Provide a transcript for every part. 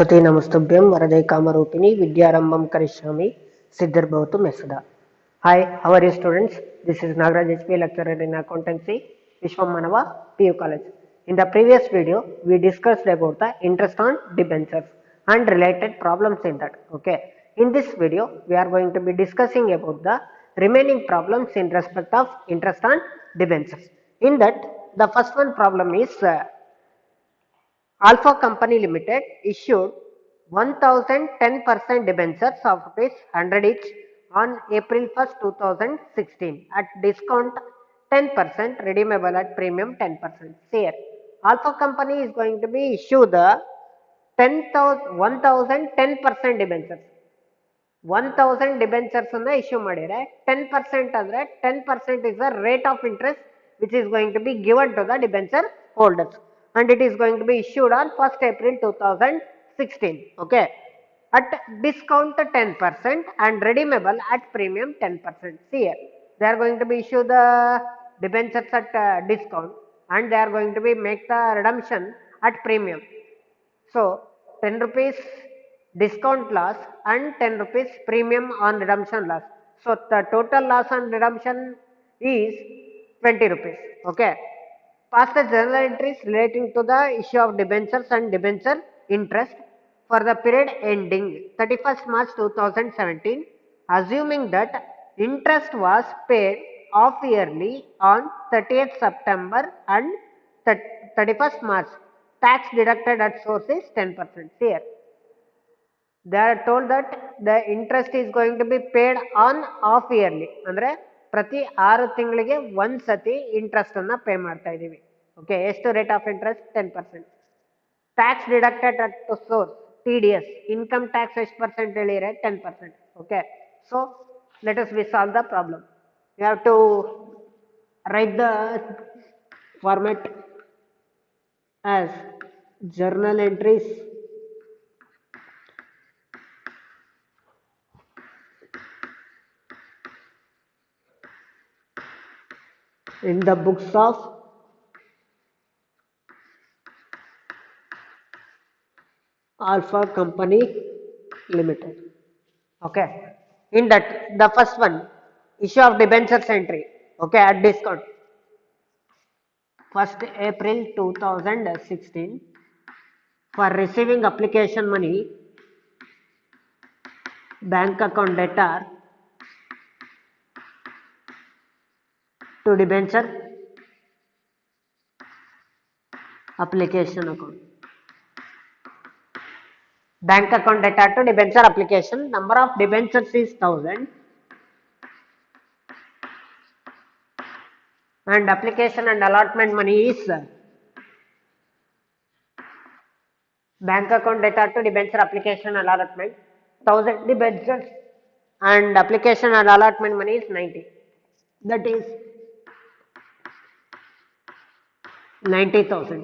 सरस्वती नमस्तुभ्यं वरदे कामरूपिणी विद्यारंभं करिष्यामि सिद्धिर्भवतु मे सदा. Hi, how are you students? This is Nagaraj HP, lecturer in accountancy, Vishwamanava, PU College. In the previous video, we discussed about the interest on debentures and related problems in that. Okay. In this video, we are going to be discussing about the remaining problems in respect of interest on debentures. In that, the first one problem is Alpha Company Limited issued 1010% debentures of rupees 100 each on April 1st, 2016 at discount 10%, redeemable at premium 10%. Here, Alpha Company is going to be issue the 1010% debentures. 1000 debentures ಅನ್ನ issue ಮಾಡಿದ್ರೆ 10% ಅಂದ್ರೆ 10% is the rate of interest which is going to be given to the debenture holders, and it is going to be issued on 1st April 2016. Okay, at discount 10% and redeemable at premium 10%. See here, they are going to be issue the debentures at discount, and they are going to be make the redemption at premium. So 10 rupees discount loss and 10 rupees premium on redemption loss. So the total loss on redemption is 20 rupees. Okay. Pass the journal entries relating to the issue of debentures and debenture interest for the period ending 31st March 2017, assuming that interest was paid off yearly on 30th September and 31st March. Tax deducted at source is 10%. Here, they are told that the interest is going to be paid on half yearly. ಅಂದ್ರೆ ಪ್ರತಿ 6 ತಿಂಗಳಿಗೆ ಒಂದು ಸತಿ interest ಅನ್ನ pay ಮಾಡ್ತಾ ಇದೀವಿ. Okay, ಎಷ್ಟು rate of interest? 10%. Tax deducted at source TDS, income tax ಎಷ್ಟು ಪರ್ಸೆಂಟ್ ಹೇಳಿದ್ರೆ 10%. Okay, so let us we solve the problem. You have to write the format as journal entries in the books of Alpha Company Limited. Okay, in that the first one, issue of debentures entry. Okay, at discount 1st April 2016 for receiving application money, bank account debtor to debenture application account. Bank account debtor to debenture application. Number of debentures is 1000 and application and allotment money is bank account debtor to debenture application and allotment 1000 debentures and application and allotment money is 90. That is 90,000.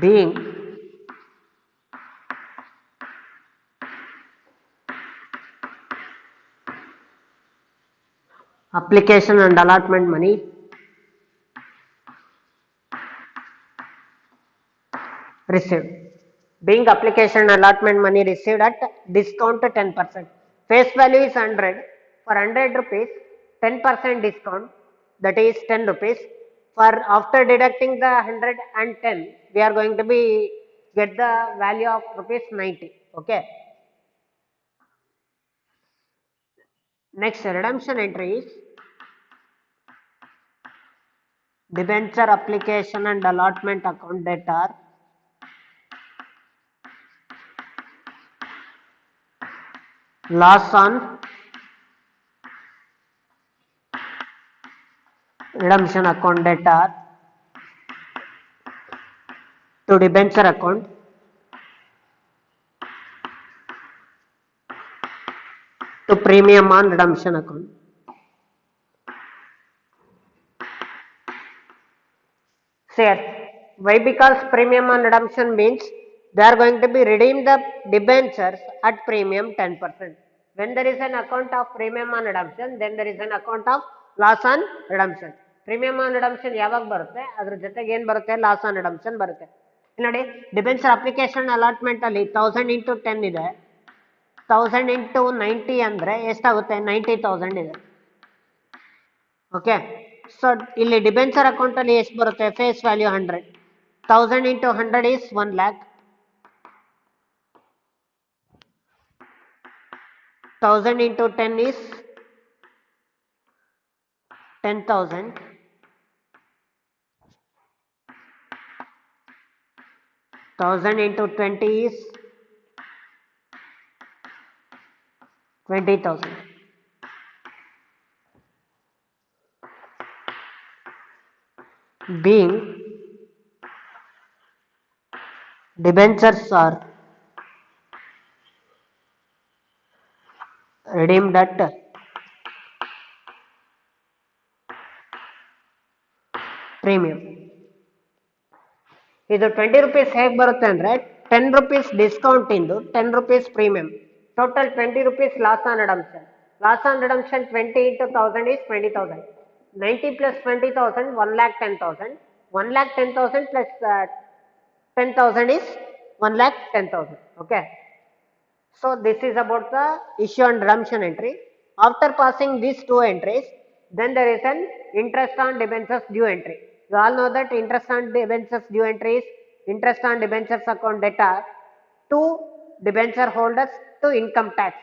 Being application and allotment money received. Being application and allotment money received at discount 10%. Face value is 100. For 100 rupees, 10% discount, that is 10 rupees. For after deducting the 100 and 10, we are going to be get the value of rupees 90. Okay. Next, redemption entry is debenture application and allotment account debtor loss on redemption account debtor to debenture account to premium on redemption account. Here, why? Because premium on redemption means they are going to be redeem the debentures at premium 10%. When there is an account of premium on redemption, then there is an account of loss on redemption. Premium on redemption ಯಾವಾಗ ಬರುತ್ತೆ, ಅದ್ರ ಜೊತೆಗೆ ಏನ್ ಬರುತ್ತೆ, loss on redemption ಬರುತ್ತೆ. ಇಲ್ಲಿ ನೋಡಿ, debenture application allotment ಅಲ್ಲಿ 1000 ಇಂಟು 10 ಇದೆ, 1000 ಇಂಟು 90 ಅಂದ್ರೆ ಎಷ್ಟಾಗುತ್ತೆ, 90,000 ಇದೆ. ಓಕೆ, ಸೊ ಇಲ್ಲಿ ಡಿಬೆಂಚರ್ ಅಕೌಂಟ್ ಅಲ್ಲಿ ಎಷ್ಟು ಬರುತ್ತೆ, face value 100, 1000 into 100 is 1 lakh, 1000 into 10 is 10,000, 1000 into 20 is 20,000. Being debentures are redeemed at premium. ಇದು 20 rupees ಹೇಗೆ ಬರುತ್ತೆ ಅಂದ್ರೆ 10 rupees ಡಿಸ್ಕೌಂಟ್ ಇಂದು 10 rupees premium, total 20 rupees loss on redemption. Loss on redemption 20 into 1000 is 20,000. 90 plus 20,000, 1,10,000. 1,10,000 plus 10,000 is 1,10,000. Okay. So this is about the issue and redemption entry. After passing these two entries, then there is an interest on debentures due entry. You all know that interest on debentures due entry is interest on debentures account debtor to debenture holders to income tax.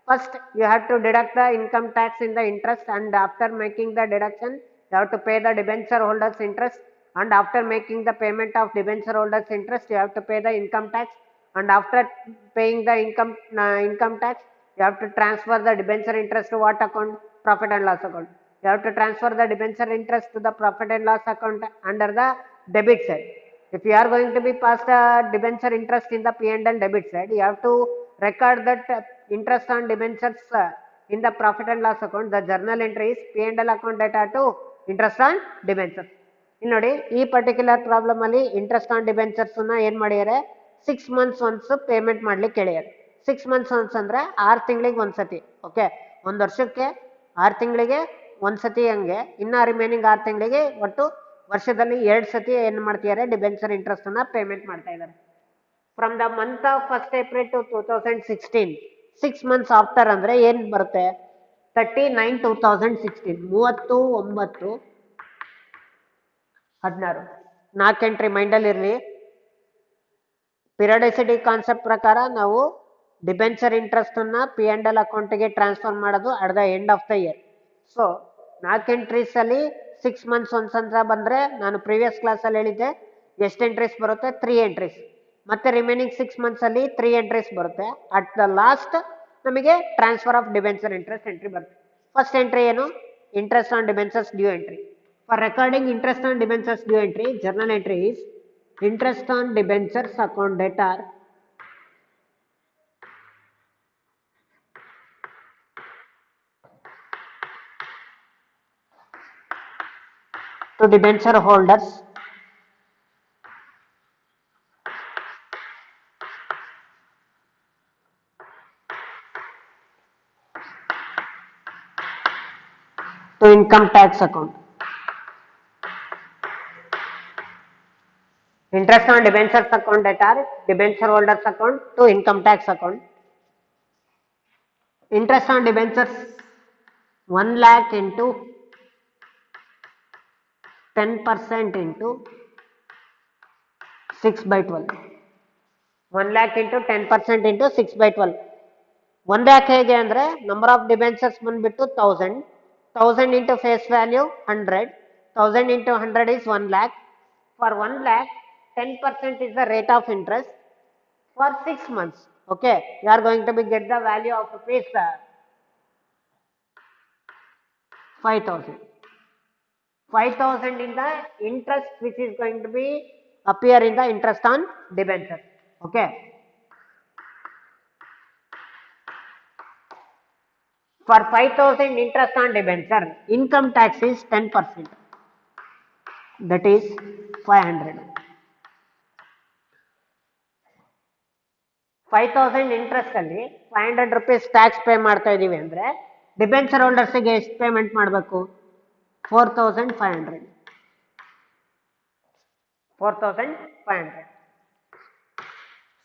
First, you have to deduct the income tax in the interest, and after making the deduction, you have to pay the debenture holders interest, and after making the payment of debenture holders interest, you have to pay the income tax, and after paying the income tax, you have to transfer the debenture interest to what account? Profit and loss account. You have to transfer the debenture interest to the profit and loss account under the debit side. If you are going to be pass the debenture interest in the P&L debit side, you have to record that interest on debentures in the profit and loss account. The journal entry is P&L account data to interest on debentures. ಇಲ್ಲಿ ನೋಡಿ, ಈ particular problem ಅಲ್ಲಿ interest on debentures ಏನ್ ಮಾಡಿದ್ದಾರೆ, 6 months once payment ಮಾಡ್ಲಿಕ್ಕೆ ಹೇಳಿದ್ದಾರೆ. 6 months once ಅಂದ್ರೆ 6 ತಿಂಗಳಿಗೆ ಒಂದ್ಸತಿ. ಓಕೆ, ಒಂದ್ ವರ್ಷಕ್ಕೆ 6 ತಿಂಗಳಿಗೆ ಒಂದ್ಸತಿ, ಹಂಗೆ ಇನ್ನ ರಿಮೈನಿಂಗ್ 6 ತಿಂಗಳಿಗೆ ಒಟ್ಟು ವರ್ಷದಲ್ಲಿ 2 ಸತಿ ಏನ್ ಮಾಡ್ತಿದ್ದಾರೆ, ಡಿಬೆಂಚರ್ ಇಂಟ್ರೆಸ್ಟ್ ಅನ್ನ ಪೇಮೆಂಟ್ ಮಾಡ್ತಾ ಇದ್ದಾರೆ. From the month of 1st April to 2016, 6 months after ಅಂದ್ರೆ ಏನ್ ಬರುತ್ತೆ, 39/2016, 30/9/16. 4 ಎಂಟ್ರಿ ಮೈಂಡಲ್ಲಿ ಇರಲಿ. ಪಿರಿಯಾಡಿಸಿಟಿ ಕಾನ್ಸೆಪ್ಟ್ ಪ್ರಕಾರ ನಾವು ಡಿಬೆಂಚರ್ ಇಂಟ್ರೆಸ್ಟ್ ಅನ್ನ P&L ಅಕೌಂಟ್ಗೆ ಟ್ರಾನ್ಸ್ಫರ್ ಮಾಡೋದು at the end of the year. So 4 entries ಅಲ್ಲಿ 6 months ಒನ್ಸ್ ಅಂತ ಬಂದ್ರೆ, ನಾನು ಪ್ರೀವಿಯಸ್ ಕ್ಲಾಸ್ ಅಲ್ಲಿ ಹೇಳಿದ್ದೆ ಎಷ್ಟು ಎಂಟ್ರೀಸ್ ಬರುತ್ತೆ, 3 ಎಂಟ್ರೀಸ್. ಮತ್ತೆ ರಿಮೈನಿಂಗ್ 6 months ಅಲ್ಲಿ 3 ಎಂಟ್ರೀಸ್ ಬರುತ್ತೆ. ಅಟ್ ದ ಲಾಸ್ಟ್ ನಮಗೆ transfer of debenture interest entry ಬರುತ್ತೆ. ಫಸ್ಟ್ ಎಂಟ್ರಿ ಏನು, interest on debentures due entry. For recording interest on debentures due entry, journal entry is interest on debentures account debtor to debenture holders to income tax account. Interest on debentures account debtor, debenture holders account to income tax account. Interest on debentures 1 lakh into 10% into 6/12. 1 lakh into 10% into 6/12. 1 lakh ಹೇಗೆ ಅಂದ್ರೆ number of debentures ಬಂದ್ಬಿಟ್ಟು 1000. 1000 into face value 100. 1000 into 100 is 1 lakh. For 1 lakh, 10% is the rate of interest for 6 months. Okay, you are going to be get the value of rupees 5,000. 5,000 in the interest which is going to be appear in the interest on debenture. Okay. For 5,000 interest on debenture, income tax is 10%. That is 500. 5,000 interest ಅಲ್ಲಿ 500 rupees tax pay ಮಾಡ್ತಾ ಇದೀವಿ ಅಂದ್ರೆ debenture ಹೋಲ್ಡರ್ಸ್ಗೆ ಎಷ್ಟು payment ಮಾಡಬೇಕು, 4,500. 4,500.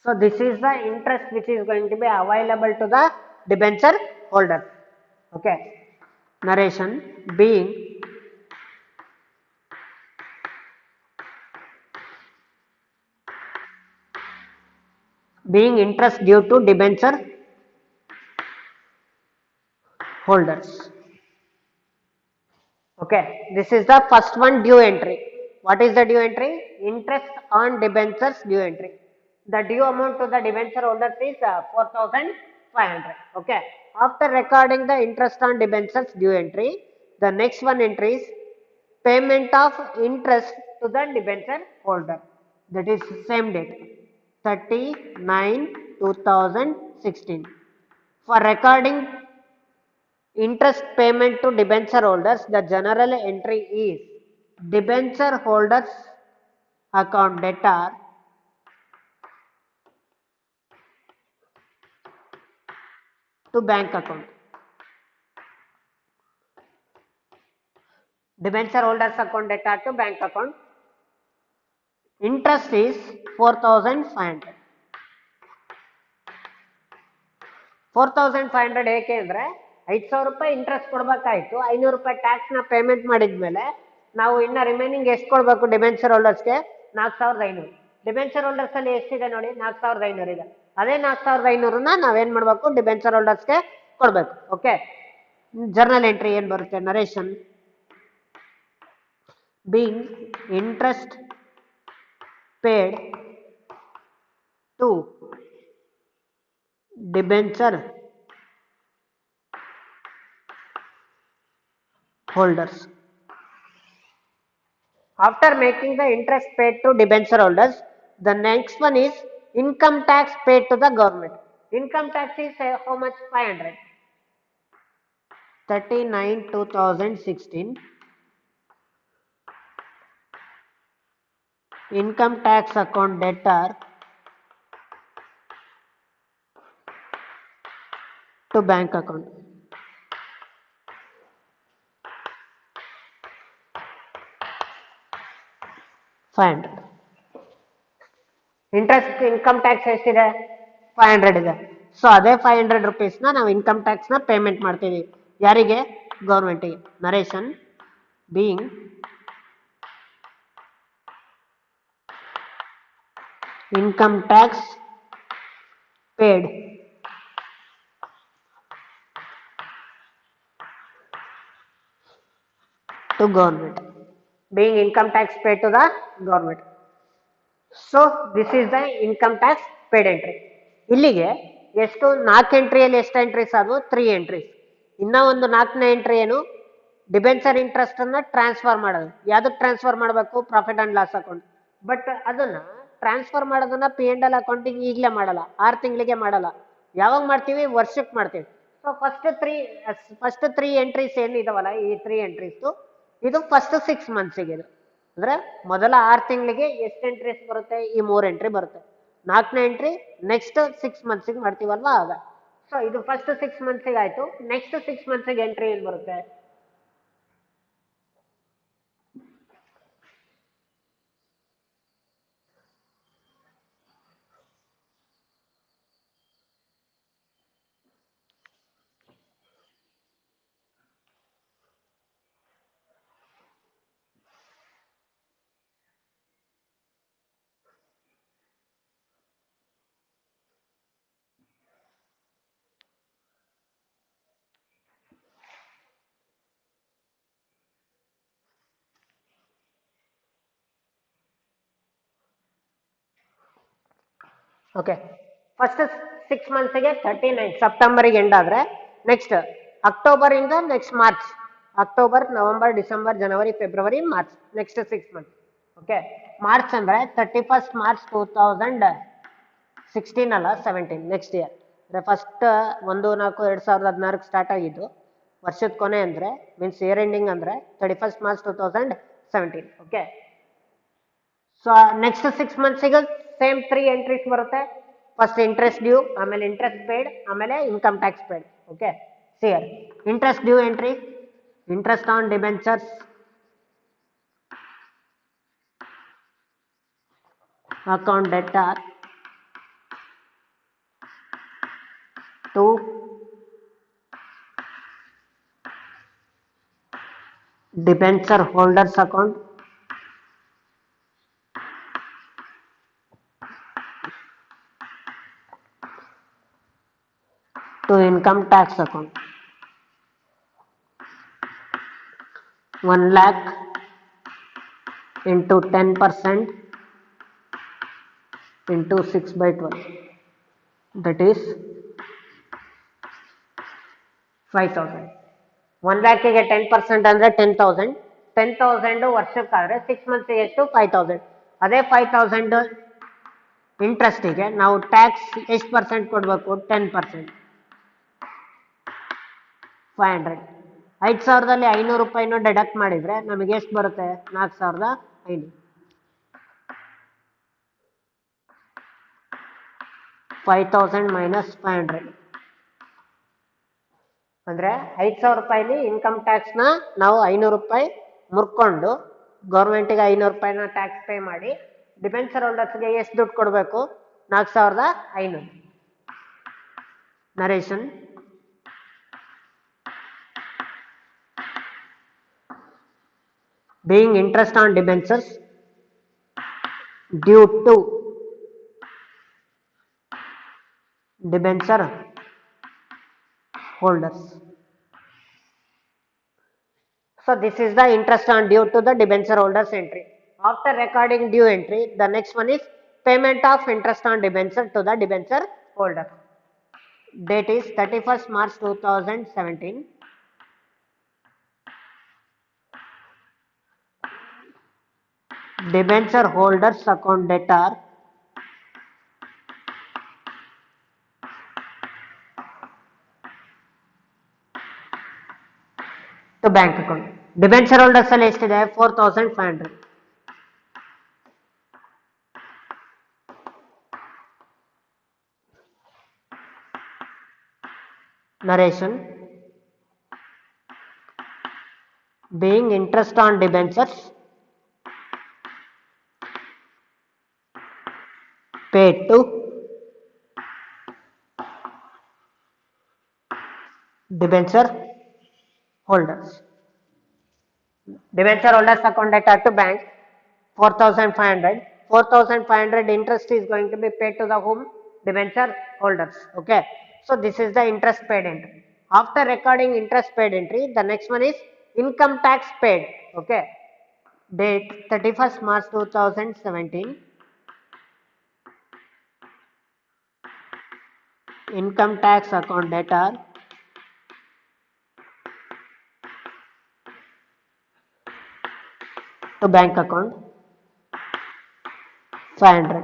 So this is the interest which is going to be available to the debenture holder. Okay. Narration being interest due to debenture holders. Okay, this is the first one, due entry. What is the due entry? Interest on debentures due entry. The due amount to the debenture holders is 4,500. Okay, after recording the interest on debentures due entry, the next one entry is payment of interest to the debenture holder. That is same date, 30/9/2016. For recording interest payment to debenture holders, the general entry is debenture holders account debtor to bank account. Debenture holders account debtor to bank account. Interest is 4,500. 4,500 ಏಕೆ ಅಂದರೆ 5,000 ರೂಪಾಯಿ interest ಕೊಡಬೇಕಾಯ್ತು, 500 ರೂಪಾಯಿ ಟ್ಯಾಕ್ಸ್ನ payment ಮಾಡಿದ್ಮೇಲೆ ನಾವು ಇನ್ನು remaining ಎಷ್ಟು ಕೊಡಬೇಕು debenture ಹೋಲ್ಡರ್ಸ್ಗೆ? 4,500. Debenture holders ಅಲ್ಲಿ ಎಷ್ಟಿದೆ ನೋಡಿ, 4,500 ಇದೆ. ಅದೇ 4,500ನ ನಾವೇನ್ ಮಾಡಬೇಕು? ಡಿಬೆಂಚರ್ ಹೋಲ್ಡರ್ಸ್ಗೆ ಕೊಡಬೇಕು. ಓಕೆ, ಜರ್ನಲ್ ಎಂಟ್ರಿ ಏನು ಬರುತ್ತೆ? Narration being interest paid to debenture holders. After making the interest paid to debenture holders, the next one is income tax paid to the government. Income tax is how much? 500. 39/2016. Income tax account debtor to bank account. $500. Interest income tax ಎಷ್ಟಿದೆ? 500 ಇದೆ. So ಅದೇ 500 ರೂಪೀಸ್ನ ನಾವು income ಟ್ಯಾಕ್ಸ್ನ payment ಮಾಡ್ತೀವಿ. ಯಾರಿಗೆ? ಗೌರ್ಮೆಂಟಿಗೆ. Narration being income tax paid to government. Being income tax paid to the government. So this is the income tax paid entry. ಇಲ್ಲಿಗೆ ಎಷ್ಟು? 4 ಎಂಟ್ರಿಯಲ್ಲಿ ಎಷ್ಟು ಎಂಟ್ರೀಸ್ ಆದವು? 3 ಎಂಟ್ರೀಸ್. ಇನ್ನ ಒಂದು 4ನೇ ಎಂಟ್ರಿ ಏನು? ಡಿಬೆಂಚರ್ ಇಂಟ್ರೆಸ್ಟ್ ಅನ್ನ ಟ್ರಾನ್ಸ್ಫರ್ ಮಾಡೋದು. ಯಾವ್ದಕ್ಕೆ ಟ್ರಾನ್ಸ್ಫರ್ ಮಾಡಬೇಕು? Profit and loss account. But ಅದನ್ನ ಟ್ರಾನ್ಸ್ಫರ್ ಮಾಡೋದನ್ನ P&L ಅಕೌಂಟಿಗೆ ಈಗಲೇ ಮಾಡಲ್ಲ, 6 ತಿಂಗಳಿಗೆ ಮಾಡಲ್ಲ. ಯಾವಾಗ ಮಾಡ್ತೀವಿ? ವರ್ಷಕ್ಕೆ ಮಾಡ್ತೀವಿ. ಸೊ ಫಸ್ಟ್ ತ್ರೀ ಎಂಟ್ರೀಸ್ ಏನಿದಾವಲ್ಲ, ಈ 3 ಎಂಟ್ರೀಸ್ ಇದು ಫಸ್ಟ್ 6 ಮಂತ್ಸಿಗೆ. ಇದು ಅಂದ್ರೆ ಮೊದಲ 6 ತಿಂಗಳಿಗೆ ಎಷ್ಟು ಎಂಟ್ರೀಸ್ ಬರುತ್ತೆ? ಈ 3 ಎಂಟ್ರಿ ಬರುತ್ತೆ. 4ನೇ ಎಂಟ್ರಿ ನೆಕ್ಸ್ಟ್ 6 ಮಂತ್ಸಿಗೆ ಮಾಡ್ತೀವಲ್ವಾ ಆಗ. ಸೊ ಇದು ಫಸ್ಟ್ 6 ಮಂತ್ಸಿಗೆ ಆಯ್ತು. ನೆಕ್ಸ್ಟ್ 6 ಮಂತ್ಸಿಗೆ ಎಂಟ್ರಿ ಏನ್ ಬರುತ್ತೆ? ಓಕೆ, ಫಸ್ಟ್ 6 ಮಂತ್ಸಿಗೆ 39 ಸೆಪ್ಟೆಂಬರ್ಗೆ ಎಂಡ್ ಆದ್ರೆ ನೆಕ್ಸ್ಟ್ ಅಕ್ಟೋಬರ್ ಇಂದ next March, October, November, December, January, February, March, next 6 month. Okay, March ಅಂದ್ರೆ 31st ಮಾರ್ಚ್ 2016 ಅಲ್ಲ, 17 ನೆಕ್ಸ್ಟ್ ಇಯರ್. ಅಂದ್ರೆ ಫಸ್ಟ್ 1/4/2016 ಸ್ಟಾರ್ಟ್ ಆಗಿದ್ದು, ವರ್ಷದ ಕೊನೆ ಅಂದ್ರೆ ಮೀನ್ಸ್ ಇಯರ್ ಎಂಡಿಂಗ್ ಅಂದ್ರೆ 31st March 2017. Okay, so next 6 ಮಂತ್ಸಿಗೆ ಸೇಮ್ 3 ಎಂಟ್ರೀಸ್ ಬರುತ್ತೆ. ಫಸ್ಟ್ ಇಂಟ್ರೆಸ್ಟ್ ಡ್ಯೂ, ಆಮೇಲೆ ಇಂಟ್ರೆಸ್ಟ್ ಪೇಡ್, ಆಮೇಲೆ ಇನ್ಕಮ್ ಟ್ಯಾಕ್ಸ್ ಪೇಡ್. ಓಕೆ, ಸಿಯರ್ interest due entry, interest on debentures account debtor to debenture holders account to income tax account. 1 lakh into 10% into 6 by 12, that is 5,000. 1 ಲ್ಯಾಕಿಗೆ 10% ಅಂದರೆ 10,000. 10,000 ವರ್ಷಕ್ಕಾದರೆ 6 ಮಂತ್ಸಿಗೆ ಎಷ್ಟು 5,000. ಅದೇ 5,000 ಇಂಟ್ರೆಸ್ಟಿಗೆ ನಾವು tax ಎಷ್ಟು percent ಕೊಡಬೇಕು 10%. 500. 5,000ದಲ್ಲಿ 500 ರೂಪಾಯಿನೂ ಡೆಡಕ್ಟ್ ಮಾಡಿದರೆ ನಮಗೆ ಎಷ್ಟು ಬರುತ್ತೆ 4,500. 5,000 ಮೈನಸ್ 500 ಅಂದರೆ 5,000 ರೂಪಾಯಿಲಿ ಇನ್ಕಮ್ ಟ್ಯಾಕ್ಸ್ನ ನಾವು 500 ರೂಪಾಯಿ ಮುರ್ಕೊಂಡು ಗೌರ್ಮೆಂಟಿಗೆ 500 ರೂಪಾಯಿನ ಟ್ಯಾಕ್ಸ್ ಪೇ ಮಾಡಿ ಡಿಬೆಂಚರ್ ಹೋಲ್ಡರ್ಸ್ಗೆ ಎಷ್ಟು ದುಡ್ಡು ಕೊಡಬೇಕು 4,500. Narration being interest on debentures due to debenture holders. So this is the interest on due to the debenture holders entry. After recording due entry, the next one is payment of interest on debenture to the debenture holder. Date is 31st March 2017. Debenture holders account debtor to bank account. Debenture holders ಅಲ್ಲಿ ಎಷ್ಟಿದೆ 4,500. Narration being interest on debentures paid to debenture holders. Debenture holders account debtor to bank 4,500. 4,500 interest is going to be paid to the whom? Debenture holders. Okay. So this is the interest paid entry. After recording interest paid entry, the next one is income tax paid. Okay. Date 31st March 2017. Income tax account debtor to bank account 500.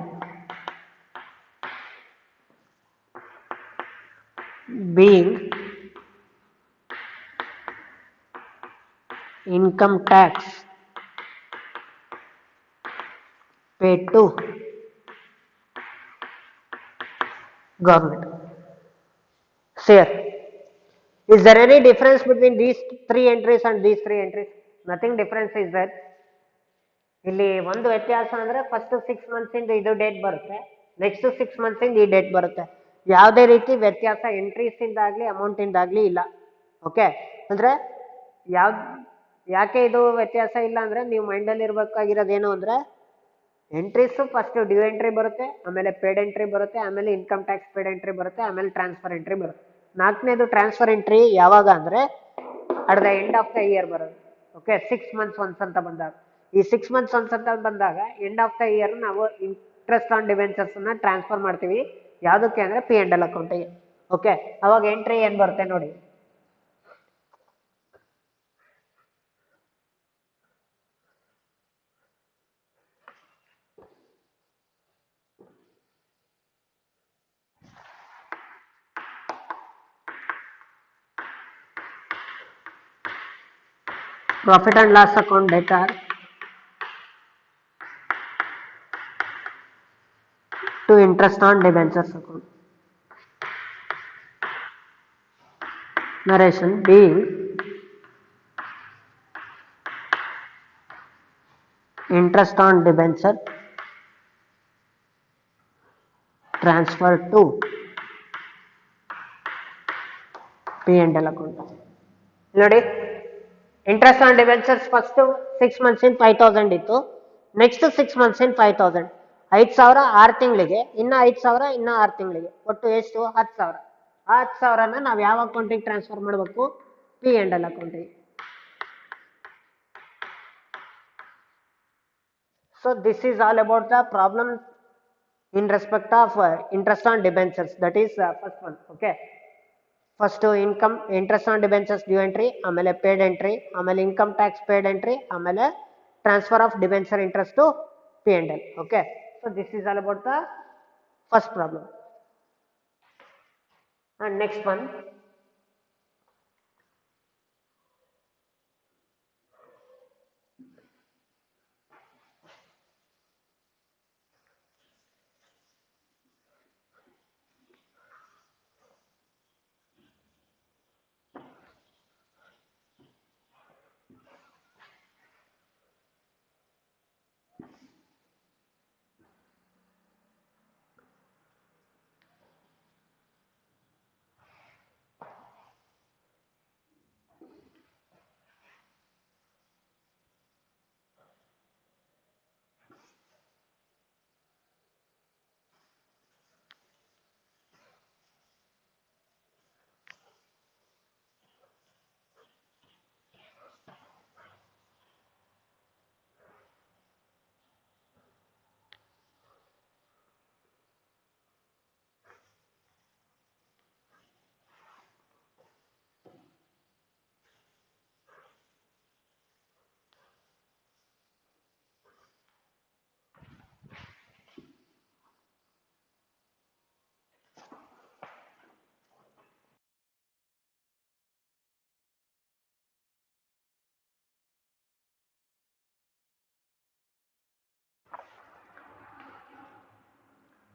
Being income tax paid to government. Sir, is there any difference between these 3 entries and these 3 entries? Nothing difference is there. ಇಲ್ಲಿ ಒಂದು ವ್ಯತ್ಯಾಸ ಅಂದ್ರೆ first 6 months ಇಂದ ಇದು date ಬರುತ್ತೆ, next 6 months ಇಂದ ಈ date ಬರುತ್ತೆ. ಯಾವುದೇ ರೀತಿ ವ್ಯತ್ಯಾಸ ಎಂಟ್ರೀಸ್ ಇಂದಾಗ್ಲಿ ಅಮೌಂಟ್ ಇಂದಾಗ್ಲಿ ಇಲ್ಲ. ಓಕೆ, ಅಂದ್ರೆ ಯಾಕೆ ಇದು ವ್ಯತ್ಯಾಸ ಇಲ್ಲ ಅಂದ್ರೆ ನೀವು ಮೈಂಡ್ ಅಲ್ಲಿ ಇರ್ಬೇಕಾಗಿರೋದೇನು ಅಂದ್ರೆ ಎಂಟ್ರೀಸ್ ಫಸ್ಟ್ ಡ್ಯೂ ಎಂಟ್ರಿ ಬರುತ್ತೆ, ಆಮೇಲೆ ಪೇಡ್ ಎಂಟ್ರಿ ಬರುತ್ತೆ, ಆಮೇಲೆ ಇನ್ಕಮ್ ಟ್ಯಾಕ್ಸ್ ಪೇಡ್ ಎಂಟ್ರಿ ಬರುತ್ತೆ, ಆಮೇಲೆ ಟ್ರಾನ್ಸ್ಫರ್ ಎಂಟ್ರಿ ಬರುತ್ತೆ. 4ನೇದು ಟ್ರಾನ್ಸ್ಫರ್ ಎಂಟ್ರಿ ಯಾವಾಗ ಅಂದ್ರೆ at the end of the year ಬರೋದು. ಓಕೆ, 6 ಮಂತ್ಸ್ ಒನ್ಸ್ ಅಂತ ಬಂದಾಗ, ಈ 6 ಮಂತ್ಸ್ ಒನ್ಸ್ ಅಂತ ಬಂದಾಗ ಎಂಡ್ ಆಫ್ ದ ಇಯರ್ ನಾವು ಇಂಟ್ರೆಸ್ಟ್ ಆನ್ ಡಿಬೆಂಚರ್ಸ್ ನ ಟ್ರಾನ್ಸ್ಫರ್ ಮಾಡ್ತೀವಿ. ಯಾವುದಕ್ಕೆ ಅಂದ್ರೆ P&L ಅಕೌಂಟಿಗೆ. ಓಕೆ, ಅವಾಗ ಎಂಟ್ರಿ ಏನ್ ಬರುತ್ತೆ ನೋಡಿ. Profit and loss account debtor to interest on debentures account. Narration being interest on debenture transfer to P&L account. ನೋಡಿ, interest on debentures first 6 months in 5,000 ಇತ್ತು, ನೆಕ್ಸ್ಟ್ 6 months ಇನ್ 5,000, 5,000 6 ತಿಂಗಳಿಗೆ, ಇನ್ನ 5,000 ಇನ್ನ 6 ತಿಂಗಳಿಗೆ, ಒಟ್ಟು ಎಷ್ಟು? 10,000. ಆ 10,000ನ ನಾವು ಯಾವ ಅಕೌಂಟಿಗೆ ಟ್ರಾನ್ಸ್ಫರ್ ಮಾಡಬೇಕು? P&L ಅಕೌಂಟಿಗೆ. So this is all about the problem in respect of interest on debentures. That is first one. Okay. First income interest on debentures due entry, ಆಮೇಲೆ paid entry, ಆಮೇಲೆ income tax paid entry, ಆಮೇಲೆ transfer of debenture interest to P&L. Okay. So this is all about the first problem. And next one.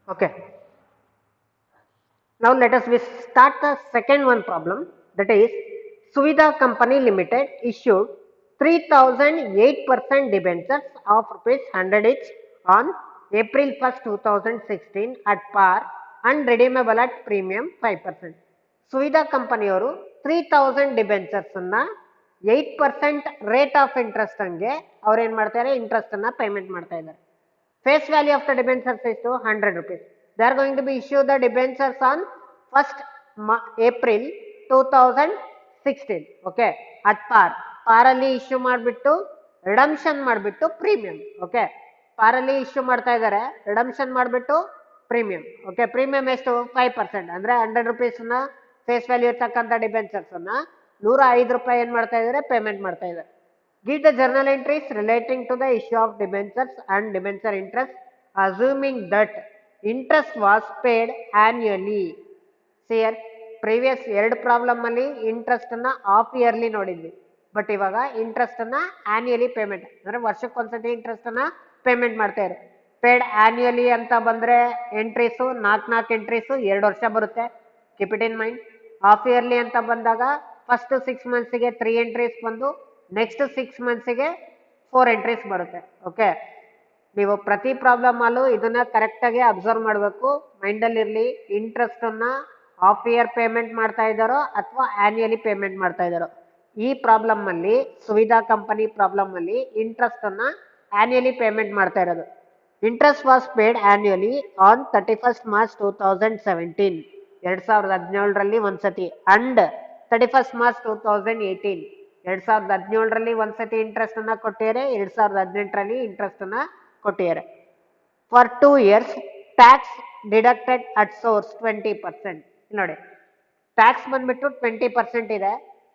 Okay. Now let us start the second one problem, that is Suvidha Company Limited issued 3,008% debentures of rupees 100 each on April 1st, 2016 at par and redeemable at premium 5%. Suvidha Company ಅವರು 3,000 debentures ಅನ್ನ 8% rate of interest ಹಂಗೆ ಅವ್ರು ಏನ್ ಮಾಡ್ತಾರೆ, interest ಅನ್ನ payment ಮಾಡ್ತಾ ಇದ್ದಾರೆ. Face value of the debentures is to 100 rupees. They are going to be issue the debentures on 1st April 2016. Okay. At par. Par ಅಲ್ಲಿ ಇಶ್ಯೂ ಮಾಡಿಬಿಟ್ಟು ರಿಡಮ್ಷನ್ ಮಾಡಿಬಿಟ್ಟು ಪ್ರೀಮಿಯಂ. ಓಕೆ. ಪಾರ್ ಅಲ್ಲಿ ಇಶ್ಯೂ ಮಾಡ್ತಾ ಇದ್ದಾರೆ, ರಿಡಮ್ಷನ್ ಮಾಡಿಬಿಟ್ಟು ಪ್ರೀಮಿಯಂ. ಓಕೆ. ಪ್ರೀಮಿಯಂ ಎಷ್ಟು? 5%. ಅಂದ್ರೆ 100 rupees ಫೇಸ್ ವ್ಯಾಲ್ಯೂ ಇರ್ತಕ್ಕಂಥ ಡಿಬೆಂಚರ್ಸ್ ಅನ್ನ 105 ರೂಪಾಯಿ ಏನ್ ಮಾಡ್ತಾ ಇದ್ದಾರೆ, ಪೇಮೆಂಟ್ ಮಾಡ್ತಾ ಇದ್ದಾರೆ. Give the journal entries relating to the issue of debentures and debenture interest, assuming that interest was paid annually. See here, previous ಎರಡು ಪ್ರಾಬ್ಲಮ್ ಅಲ್ಲಿ ಇಂಟ್ರೆಸ್ಟ್ ಅನ್ನ ಹಾಫ್ ಇಯರ್ಲಿ ನೋಡಿದ್ವಿ, ಬಟ್ ಇವಾಗ ಇಂಟ್ರೆಸ್ಟ್ ಅನ್ನ ಆನ್ಯುಯಲಿ ಪೇಮೆಂಟ್ ಅಂದ್ರೆ ವರ್ಷಕ್ಕೊಂದ್ಸತಿ interest ಅನ್ನ payment ಮಾಡ್ತಾ ಇದ್ದಾರೆ. ಪೇಡ್ ಆನ್ಯುಯಲಿ ಅಂತ ಬಂದ್ರೆ ಎಂಟ್ರೀಸು 4 ಎಂಟ್ರೀಸು 2 ವರ್ಷ ಬರುತ್ತೆ. Keep it in mind. Half yearly ಅಂತ ಬಂದಾಗ ಫಸ್ಟ್ 6 monthsಗೆ 3 ಎಂಟ್ರೀಸ್ ಬಂದು ನೆಕ್ಸ್ಟ್ 6 monthsಗೆ 4 ಎಂಟ್ರೀಸ್ ಬರುತ್ತೆ. ಓಕೆ. ನೀವು ಪ್ರತಿ ಪ್ರಾಬ್ಲಮ್ ಅಲ್ಲೂ ಇದನ್ನ ಕರೆಕ್ಟ್ ಆಗಿ ಅಬ್ಸರ್ವ್ ಮಾಡಬೇಕು, ಮೈಂಡ್ ಅಲ್ಲಿ ಇರಲಿ. ಇಂಟ್ರೆಸ್ಟ್ ಅನ್ನ ಹಾಫ್ ಇಯರ್ ಪೇಮೆಂಟ್ ಮಾಡ್ತಾ ಇದ್ದಾರೋ ಅಥವಾ ಆನ್ಯುಯಲಿ ಪೇಮೆಂಟ್ ಮಾಡ್ತಾ ಇದ್ದಾರೋ. ಈ ಪ್ರಾಬ್ಲಮ್ ಅಲ್ಲಿ ಸುವಿಧಾ ಕಂಪನಿ ಪ್ರಾಬ್ಲಮ್ ಅಲ್ಲಿ ಇಂಟ್ರೆಸ್ಟ್ ಅನ್ನ ಆನ್ಯುಯಲಿ ಪೇಮೆಂಟ್ ಮಾಡ್ತಾ ಇರೋದು. Interest was paid annually on 31st March 2017, 2017ರಲ್ಲಿ ಒಂದ್ಸತಿ, ಅಂಡ್ 31st March 2018, 2017ರಲ್ಲಿ ಒಂದ್ಸತಿ ಇಂಟ್ರೆಸ್ಟ್ ಅನ್ನ ಕೊಟ್ಟಿದ್ದಾರೆ, 2018ರಲ್ಲಿ ಇಂಟ್ರೆಸ್ಟ್ ಅನ್ನ ಕೊಟ್ಟಿದ್ದಾರೆ. For 2 years tax deducted at source 20%. ನೋಡಿ, ಟ್ಯಾಕ್ಸ್ ಬಂದ್ಬಿಟ್ಟು 20% ಇದೆ,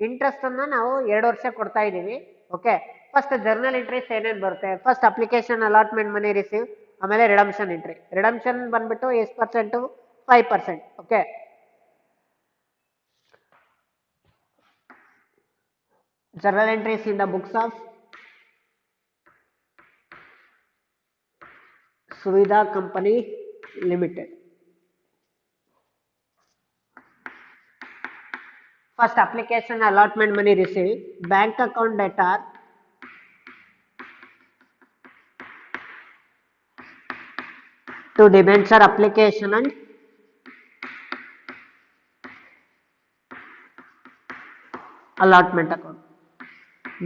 ಇಂಟ್ರೆಸ್ಟ್ ಅನ್ನ ನಾವು 2 ವರ್ಷ ಕೊಡ್ತಾ ಇದೀವಿ. ಓಕೆ. ಫಸ್ಟ್ ಜರ್ನಲ್ ಎಂಟ್ರೀಸ್ ಏನೇನು ಬರುತ್ತೆ? ಫಸ್ಟ್ ಅಪ್ಲಿಕೇಶನ್ ಅಲಾಟ್ಮೆಂಟ್ ಮನಿ ರಿಸೀವ್, ಆಮೇಲೆ ರಿಡಮ್ಷನ್ ಎಂಟ್ರಿ. ರಿಡಮ್ಷನ್ ಬಂದ್ಬಿಟ್ಟು ಎಷ್ಟು percent? 5%. Okay. Journal entries in the books of Suvidha Company Limited. First application allotment money received, bank account debtor, to debenture application and allotment account.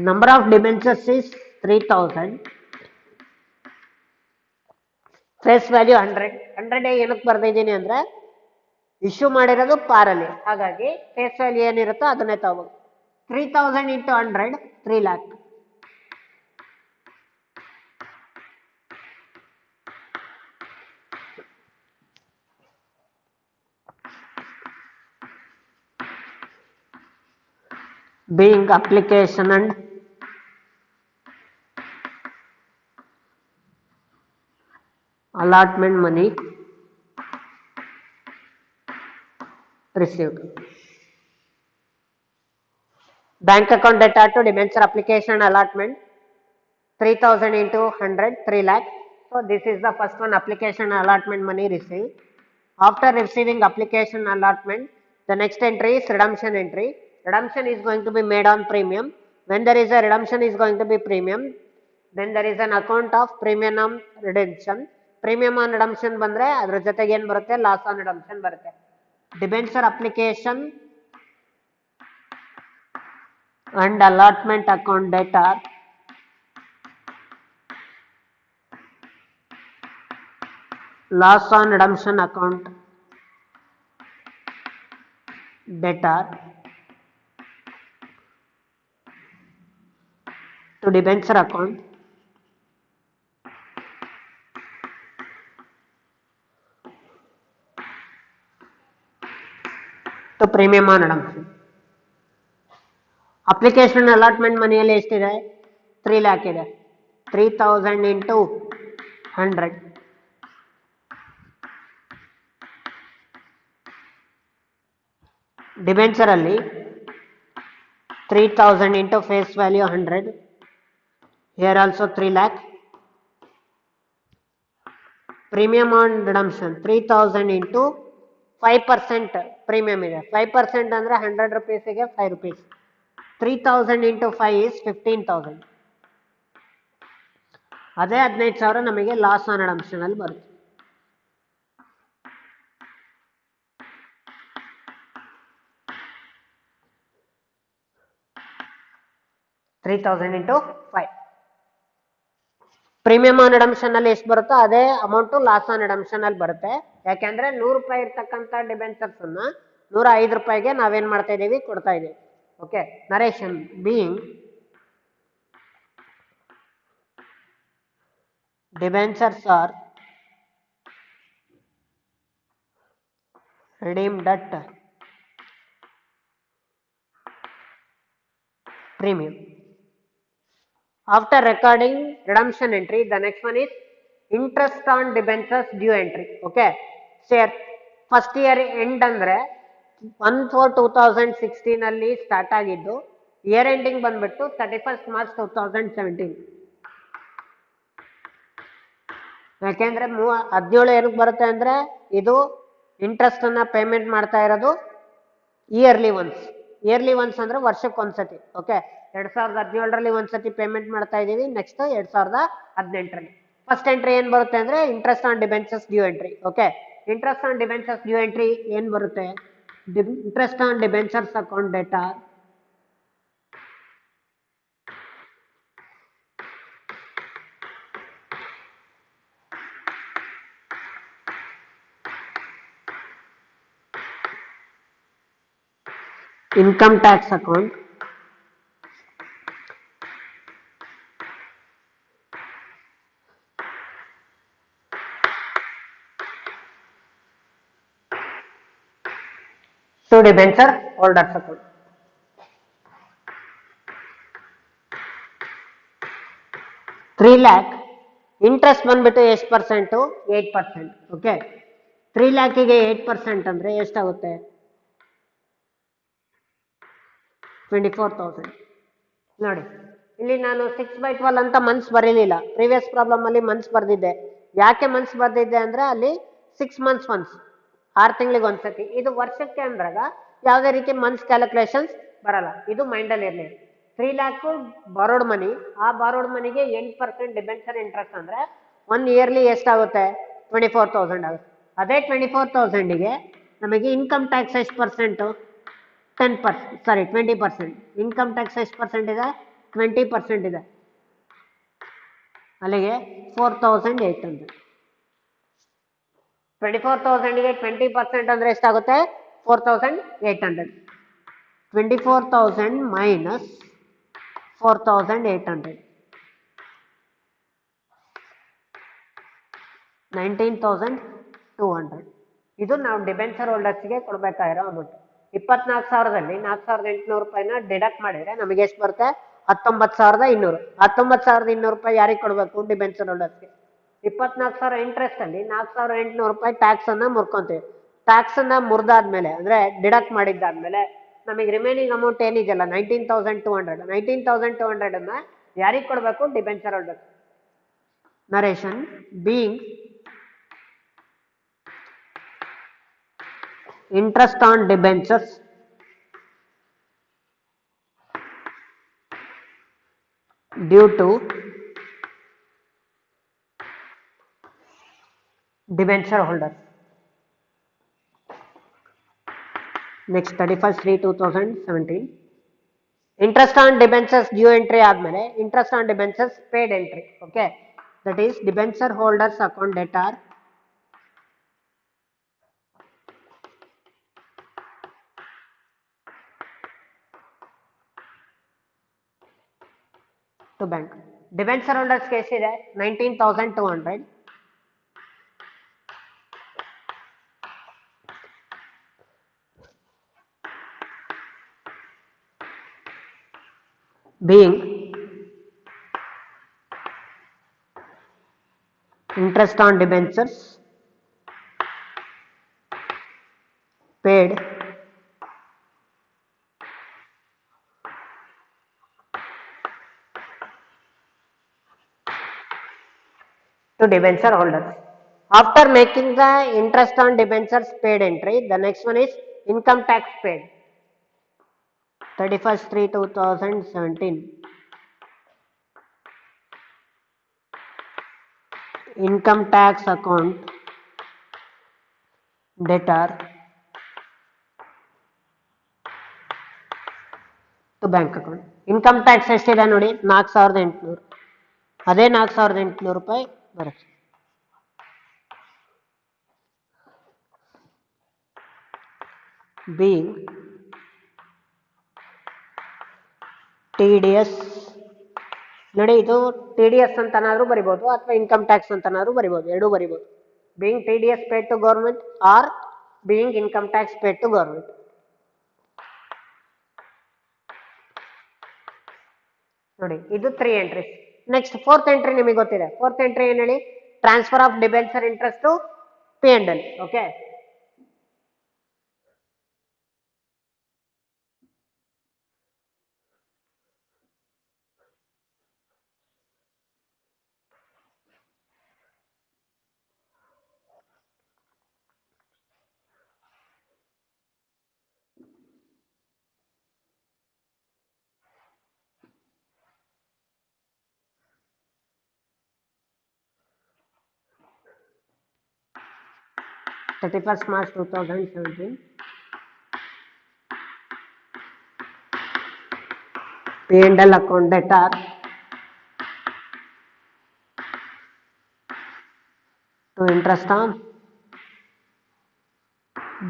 Number of debentures is 3000. Face value 100 ಏನಕ್ಕೆ ಬರ್ದಿದ್ದೀನಿ ಅಂದ್ರೆ issue ಮಾಡಿರೋದು ಪಾರಲ್ಲಿ, ಹಾಗಾಗಿ face value ಏನಿರುತ್ತೋ ಅದನ್ನೇ ತಗೋಬೇಕು. 3000 into 100 3 lakh. Being application and allotment money received. Bank account data to debenture application allotment 3000 into 100 3 lakh. So this is the first one, application allotment money received. After receiving application allotment, the next entry is redemption entry. Redemption is going to be made on premium. When there is a redemption is going to be premium, then there is an account of premium on redemption. Premium on redemption ಬಂದ್ರೆ ಅದರ ಜೊತೆಗೆ ಏನು ಬರುತ್ತೆ, loss on redemption ಬರುತ್ತೆ. Debenture application and allotment account data loss on redemption account data to debenture account to premium on redemption. Application allotment ಮನಿಯಲ್ಲಿ ಎಷ್ಟಿದೆ, 3 lakh ಇದೆ. 3000 into 100. Debenture ಅಲ್ಲಿ 3000 into face value 100. Here also 3 lakh. Premium on redemption 3000 into 5% premium ಇದೆ. 5% ಅಂದ್ರೆ 100 rupeesಗೆ 5 rupees. 3000 into 5 is 15,000. ಅದೇ 15,000 ನಮಗೆ loss on redemption ಅಲ್ಲಿ ಬರುತ್ತೆ. into 5. ಪ್ರೀಮಿಯಂ ಆನ್ ರಿಡಂಪ್ಷನ್ ಅಲ್ಲಿ ಎಷ್ಟು ಬರುತ್ತೋ ಅದೇ ಅಮೌಂಟ್ ಲಾಸ್ ಆನ್ ರಿಡಂಪ್ಷನ್ ಅಲ್ಲಿ ಬರುತ್ತೆ. ಯಾಕೆಂದ್ರೆ 100 ರೂಪಾಯಿ ಇರ್ತಕ್ಕಂಥ ಡಿಬೆಂಚರ್ಸ್ ಅನ್ನ 105 ರೂಪಾಯಿಗೆ ನಾವೇನ್ ಮಾಡ್ತಾ ಇದೀವಿ, ಕೊಡ್ತಾ ಇದೀವಿ. Okay, narration being debentures are redeemed at premium. After recording redemption entry, the next one is interest on debentures due entry. Okay, share first year end ಅಂದ್ರೆ 1/4/2016 ಅಲ್ಲಿ ಸ್ಟಾರ್ಟ್ ಆಗಿದ್ದು, ಇಯರ್ ಎಂಡಿಂಗ್ ಬಂದ್ಬಿಟ್ಟು 31st March 2017. ಯಾಕೆಂದ್ರೆ 17 ಏನಕ್ಕೆ ಬರುತ್ತೆ ಅಂದ್ರೆ ಇದು interest ಅನ್ನ ಪೇಮೆಂಟ್ ಮಾಡ್ತಾ ಇರೋದು ಇಯರ್ಲಿ ಒನ್ಸ್ ಅಂದ್ರೆ ವರ್ಷಕ್ಕೊಂದ್ಸತಿ. ಓಕೆ, 2017ರಲ್ಲಿ ಒಂದ್ಸತಿ ಪೇಮೆಂಟ್ ಮಾಡ್ತಾ ಇದೀವಿ, ನೆಕ್ಸ್ಟ್ 2018ರಲ್ಲಿ. ಫಸ್ಟ್ ಎಂಟ್ರಿ ಏನ್ ಬರುತ್ತೆ ಅಂದ್ರೆ interest on debentures due entry. Okay, interest on debentures due entry ಏನ್ ಬರುತ್ತೆ, interest on debentures account data income tax account to debenture holders account. $3 lakh interest ಬಂದ್ಬಿಟ್ಟು ಎಷ್ಟು ಪರ್ಸೆಂಟು, 8%. ಓಕೆ, 3 lakhಗೆ 8% ಅಂದ್ರೆ ಎಷ್ಟಾಗುತ್ತೆ, 24,000. ನೋಡಿ ಇಲ್ಲಿ ನಾನು 6/12 ಅಂತ ಮಂತ್ಸ್ ಬರೀಲಿಲ್ಲ, ಪ್ರೀವಿಯಸ್ ಪ್ರಾಬ್ಲಮ್ ಅಲ್ಲಿ ಮಂತ್ಸ್ ಬರ್ದಿದ್ದೆ. ಯಾಕೆ ಮಂತ್ಸ್ ಬರ್ದಿದ್ದೆ ಅಂದ್ರೆ ಅಲ್ಲಿ 6 months ಒನ್ಸ್, 6 ತಿಂಗಳಿಗೆ ಒಂದ್ಸತಿ. ಇದು ವರ್ಷಕ್ಕೆ ಅಂದ್ರಾಗ ಯಾವುದೇ ರೀತಿ ಮಂತ್ಸ್ ಕ್ಯಾಲ್ಕುಲೇಷನ್ಸ್ ಬರಲ್ಲ, ಇದು ಮೈಂಡಲ್ಲಿ ಇರಲಿ. 3 lakh ಬಾರೋಡ್ ಮನಿ, ಆ ಬಾರೋಡ್ ಮನಿಗೆ 8% ಡಿಬೆಂಚರ್ ಇಂಟ್ರೆಸ್ಟ್ ಅಂದ್ರೆ 1 yearly ಎಷ್ಟಾಗುತ್ತೆ, 24,000 ಆಗುತ್ತೆ. ಅದೇ 24,000ಗೆ ನಮಗೆ ಇನ್ಕಮ್ ಟ್ಯಾಕ್ಸ್ ಎಷ್ಟು ಪರ್ಸೆಂಟು, 10%, ಸಾರಿ 20%. ಇನ್ಕಮ್ ಟ್ಯಾಕ್ಸ್ ಎಷ್ಟು ಪರ್ಸೆಂಟ್ ಇದೆ? 20% ಇದೆ. ಅಲ್ಲಿಗೆ 4800. 24,000ಗೆ 20% ಅಂದರೆ ಎಷ್ಟಾಗುತ್ತೆ? 4800. 24,000 ಮೈನಸ್ 4800, 19,200. ಇದು ನಾವು ಡಿಬೆಂಚರ್ ಹೋಲ್ಡರ್ಸ್ಗೆ ಕೊಡಬೇಕಾಗಿರೋ ಅಮೌಂಟ್. 24,000ದಲ್ಲಿ 4,800 ರೂಪಾಯಿನ ಡಿಡಕ್ಟ್ ಮಾಡಿದ್ರೆ ನಮಗೆ ಎಷ್ಟು ಬರುತ್ತೆ? 19,200. 19,200 ರೂಪಾಯಿ ಯಾರಿಗೆ ಕೊಡಬೇಕು? ಡಿಬೆಂಚರ್ ಹೋಲ್ಡರ್ಸ್ಗೆ. 24,000 ಇಂಟ್ರೆಸ್ಟ್ ಅಲ್ಲಿ 4,800 ರೂಪಾಯಿ ಟ್ಯಾಕ್ಸ್ ಅನ್ನ ಮುರ್ಕೊಂತೀವಿ. ಟ್ಯಾಕ್ಸ್ ಅನ್ನ ಮುರಿದಾದ್ಮೇಲೆ ಅಂದ್ರೆ ಡಿಡಕ್ಟ್ ಮಾಡಿದ್ದಾದ್ಮೇಲೆ ನಮಗೆ ರಿಮೈನಿಂಗ್ ಅಮೌಂಟ್ ಏನಿದೆಯಲ್ಲ 19,200, 19,200 ಅನ್ನ ಯಾರಿಗೆ ಕೊಡಬೇಕು? Debenture holders. Narration being interest on debentures due to debenture holders. Next 31/3/2017. Interest on debentures due entry ಆದ್ಮೇಲೆ interest on debentures paid entry. Okay, that is debenture holders account debtor to bank. Debenture holders case ಇದೆ 19,200. being interest on debentures paid to debenture holders. After making the interest on debentures paid entry, the next one is income tax paid. 31/3/2017. Income tax account debtor to bank account. Income tax ಎಷ್ಟಿದೆ ನೋಡಿ? 4,800. ಅದೇ 4,800 ರೂಪಾಯಿ ಬರುತ್ತೆ. being TDS ನೋಡಿ, ಇದು TDS ಅಂತನಾದ್ರೂ ಬರಿಬೋದು ಅಥವಾ income tax ಅಂತನಾದ್ರೂ ಬರಿಬೋದು, ಎರಡೂ ಬರಿಬೋದು. being TDS paid to government or being income tax paid to government. ನೋಡಿ, ಇದು 3 ಎಂಟ್ರೀಸ್. ನೆಕ್ಸ್ಟ್ 4th ಎಂಟ್ರಿ ನಿಮಗೆ ಗೊತ್ತಿದೆ. 4th ಎಂಟ್ರಿ ಏನು ಹೇಳಿ? Transfer of debenture interest to P&L. Okay, March 31, 2017. P&L account debtor to interest on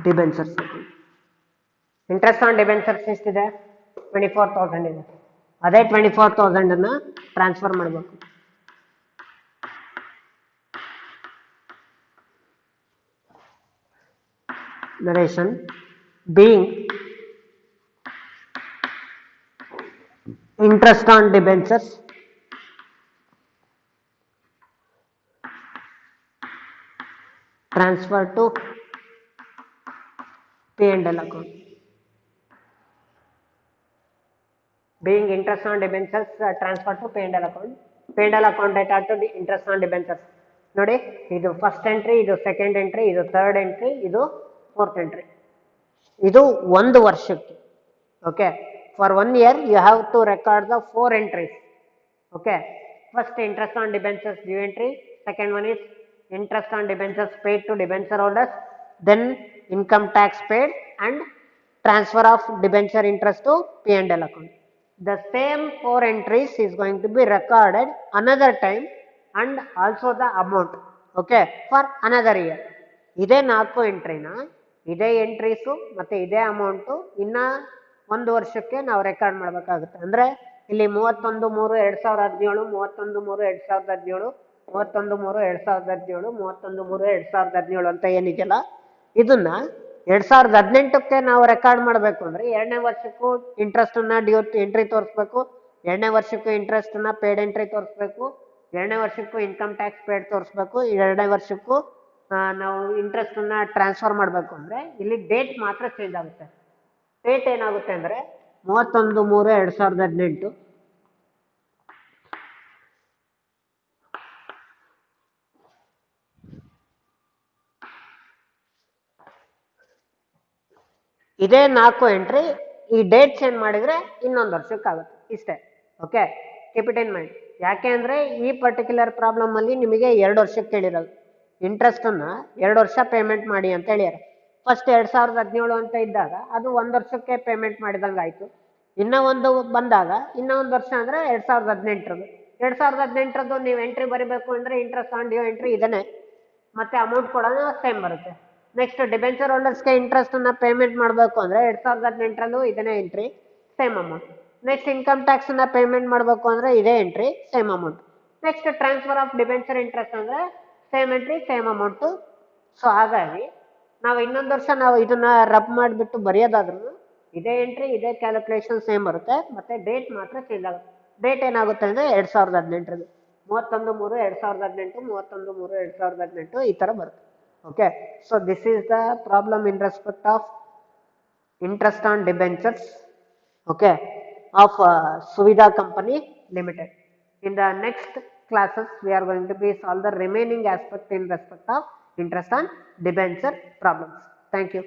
debentures. Interest on debentures ಎಷ್ಟಿದೆ? 24,000 ಇದೆ. ಅದೇ 24,000 ಅನ್ನ ಟ್ರಾನ್ಸ್ಫರ್ ಮಾಡಬೇಕು. Narration being interest on debentures transfer to P&L account. being interest on debentures transfer to P&L account. P&L account data to interest on debentures. ನೋಡಿ, ಇದು first entry, ಇದು second entry, ಇದು third entry, ಇದು 4th entry. ಇದು 1 ವರ್ಷಕ್ಕೆ. Okay, for 1 year you have to record the 4 entries. Okay, first interest on debentures due entry, second one is interest on debentures paid to debenture holders, then income tax paid and transfer of debenture interest to P&L account. The same 4 entries is going to be recorded another time and also the amount, okay, for another year. ಇದೇ 4 ಎಂಟ್ರಿನ ಇದೇ entries ಮತ್ತೆ ಇದೇ amount ಇನ್ನ 1 ವರ್ಷಕ್ಕೆ ನಾವು record ಮಾಡಬೇಕಾಗುತ್ತೆ. ಅಂದ್ರೆ ಇಲ್ಲಿ 31/3/2017, 31/3/2017, 31/3/2017, 31/3/2017 ಅಂತ ಏನಿದೆಯಲ್ಲ, ಇದನ್ನ 2018ಕ್ಕೆ ನಾವು ರೆಕಾರ್ಡ್ ಮಾಡಬೇಕು ಅಂದ್ರೆ 2ನೇ ವರ್ಷಕ್ಕೂ ಇಂಟ್ರೆಸ್ಟ್ ಅನ್ನ ಡ್ಯೂ ಎಂಟ್ರಿ ತೋರಿಸ್ಬೇಕು, 2ನೇ ವರ್ಷಕ್ಕೂ ಇಂಟ್ರೆಸ್ಟ್ ಅನ್ನ ಪೇಡ್ ಎಂಟ್ರಿ ತೋರಿಸ್ಬೇಕು, 2ನೇ ವರ್ಷಕ್ಕೂ ಇನ್ಕಮ್ ಟ್ಯಾಕ್ಸ್ ಪೇಡ್ ತೋರಿಸ್ಬೇಕು, 2ನೇ ವರ್ಷಕ್ಕೂ ನಾವು ಇಂಟ್ರೆಸ್ಟ್ ಅನ್ನ ಟ್ರಾನ್ಸ್ಫರ್ ಮಾಡಬೇಕು. ಅಂದ್ರೆ ಇಲ್ಲಿ ಡೇಟ್ ಮಾತ್ರ ಚೇಂಜ್ ಆಗುತ್ತೆ. ಡೇಟ್ ಏನಾಗುತ್ತೆ ಅಂದ್ರೆ 31/3/2018, ಇದೇ 4 ಎಂಟ್ರಿ, ಈ ಡೇಟ್ ಚೇಂಜ್ ಮಾಡಿದ್ರೆ ಇನ್ನೊಂದು ವರ್ಷಕ್ಕಾಗುತ್ತೆ, ಇಷ್ಟೇ. Okay, keep it in mind. ಯಾಕೆ ಅಂದ್ರೆ ಈ ಪರ್ಟಿಕ್ಯುಲರ್ ಪ್ರಾಬ್ಲಮ್ ಅಲ್ಲಿ ನಿಮಗೆ 2 ವರ್ಷಕ್ಕೆ ಕೇಳಿರೋದು. ಇಂಟ್ರೆಸ್ಟ್ ಅನ್ನ 2 ವರ್ಷ ಪೇಮೆಂಟ್ ಮಾಡಿ ಅಂತ ಹೇಳ್ಯಾರ. ಫಸ್ಟ್ 2017 ಅಂತ ಇದ್ದಾಗ ಅದು 1 ವರ್ಷಕ್ಕೆ ಪೇಮೆಂಟ್ ಮಾಡಿದಂಗೆ ಆಯ್ತು. ಇನ್ನ ಒಂದು ಬಂದಾಗ ಇನ್ನ 1 ವರ್ಷ ಅಂದ್ರೆ 2018ರದು. 2018ರದು ನೀವು ಎಂಟ್ರಿ ಬರಿಬೇಕು ಅಂದ್ರೆ ಇಂಟ್ರೆಸ್ಟ್ ಆನ್ ಡ್ಯೂ ಎಂಟ್ರಿ ಇದನ್ನೇ, ಮತ್ತೆ ಅಮೌಂಟ್ ಕೂಡ ಸೇಮ್ ಬರುತ್ತೆ. ನೆಕ್ಸ್ಟ್ ಡಿಬೆಂಚರ್ ಹೋಲ್ಡರ್ಸ್ಗೆ ಇಂಟ್ರೆಸ್ಟ್ ಅನ್ನ ಪೇಮೆಂಟ್ ಮಾಡಬೇಕು ಅಂದ್ರೆ 2018ರಲ್ಲೂ ಇದನ್ನೇ entry, same amount. Next income tax ಅನ್ನ ಪೇಮೆಂಟ್ ಮಾಡಬೇಕು ಅಂದ್ರೆ ಇದೇ entry, same amount. Next transfer of debenture interest ಅಂದ್ರೆ same entry, same amount. So ಹಾಗಾಗಿ ನಾವು ಇನ್ನೊಂದು ವರ್ಷ ನಾವು ಇದನ್ನ ರಬ್ ಮಾಡಿಬಿಟ್ಟು ಬರೆಯೋದಾದ್ರೂ ಇದೇ ಎಂಟ್ರಿ, ಇದೇ ಕ್ಯಾಲ್ಕುಲೇಷನ್ ಸೇಮ್ ಬರುತ್ತೆ, ಮತ್ತೆ ಡೇಟ್ ಮಾತ್ರ ಚೇಂಜ್ ಆಗುತ್ತೆ. ಡೇಟ್ ಏನಾಗುತ್ತೆ ಅಂದ್ರೆ 2018ರದು 31/3/2018, 31/3/2018 ಈ ತರ ಬರುತ್ತೆ. Okay, so this is the problem in respect of interest on debentures, okay, of Suvidha Company Limited. In the next classes we are going to be solve the remaining aspect in respect of interest on debenture problems. Thank you.